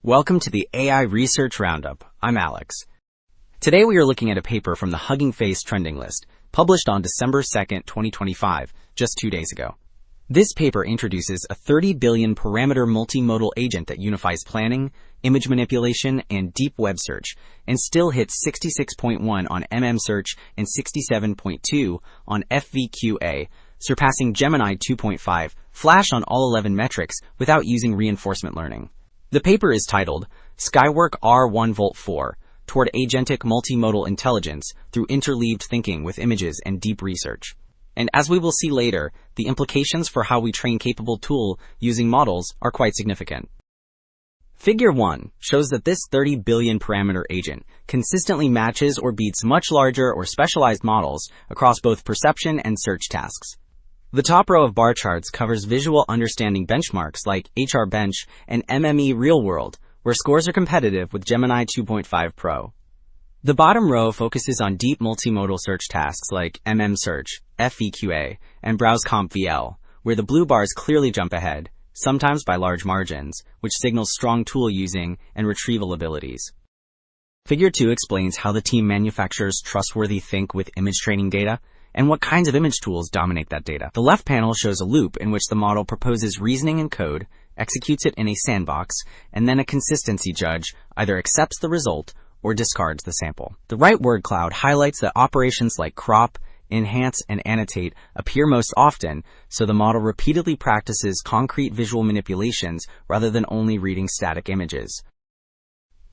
Welcome to the AI Research Roundup. I'm Alex. Today we are looking at a paper from the Hugging Face trending list, published on December 2nd, 2025, just 2 days ago. This paper introduces a 30 billion parameter multimodal agent that unifies planning, image manipulation, and deep web search, and still hits 66.1 on search and 67.2 on FVQA, surpassing Gemini 2.5, Flash on all 11 metrics without using reinforcement learning. The paper is titled Skywork-R1V4 Toward Agentic Multimodal Intelligence Through Interleaved Thinking with Images and Deep Research. And as we will see later, the implications for how we train capable tool using models are quite significant. Figure 1 shows that this 30 billion parameter agent consistently matches or beats much larger or specialized models across both perception and search tasks. The top row of bar charts covers visual understanding benchmarks like HRBench and MME Real World, where scores are competitive with Gemini 2.5 Pro. The bottom row focuses on deep multimodal search tasks like search, FVQA, and BrowseCompVL, where the blue bars clearly jump ahead, sometimes by large margins, which signals strong tool using and retrieval abilities. Figure 2 explains how the team manufactures trustworthy think with image training data, and what kinds of image tools dominate that data. The left panel shows a loop in which the model proposes reasoning in code, executes it in a sandbox, and then a consistency judge either accepts the result or discards the sample. The right word cloud highlights that operations like crop, enhance, and annotate appear most often, so the model repeatedly practices concrete visual manipulations rather than only reading static images.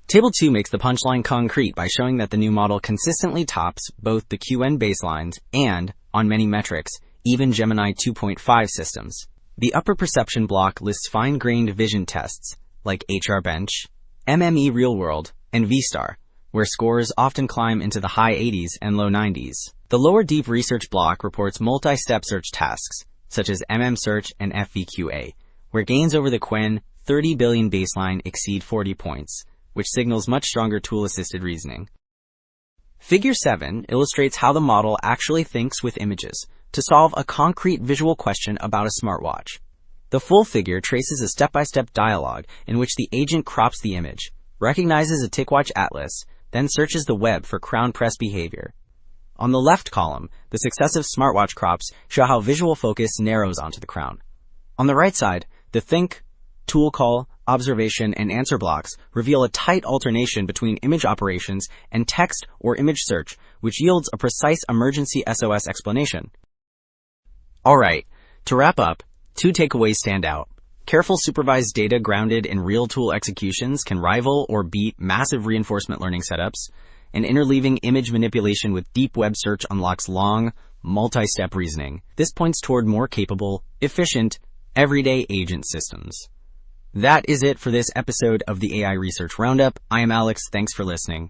Table 2 makes the punchline concrete by showing that the new model consistently tops both the QN baselines and, on many metrics, even Gemini 2.5 systems. The upper perception block lists fine-grained vision tests, like HRBench, MME Real World, and VStar, where scores often climb into the high 80s and low 90s. The lower deep research block reports multi-step search tasks, such as search and FVQA, where gains over the Qwen 30 billion baseline exceed 40 points, which signals much stronger tool-assisted reasoning. Figure 7 illustrates how the model actually thinks with images to solve a concrete visual question about a smartwatch. The full figure traces a step-by-step dialogue in which the agent crops the image, recognizes a TicWatch atlas, then searches the web for crown press behavior. On the left column, the successive smartwatch crops show how visual focus narrows onto the crown. On the right side, the think, tool call, observation, and answer blocks reveal a tight alternation between image operations and text or image search, which yields a precise emergency SOS explanation. Alright, to wrap up, 2 takeaways stand out. Careful supervised data grounded in real tool executions can rival or beat massive reinforcement learning setups, and interleaving image manipulation with deep web search unlocks long, multi-step reasoning. This points toward more capable, efficient, everyday agent systems. That is it for this episode of the AI Research Roundup. I am Alex. Thanks for listening.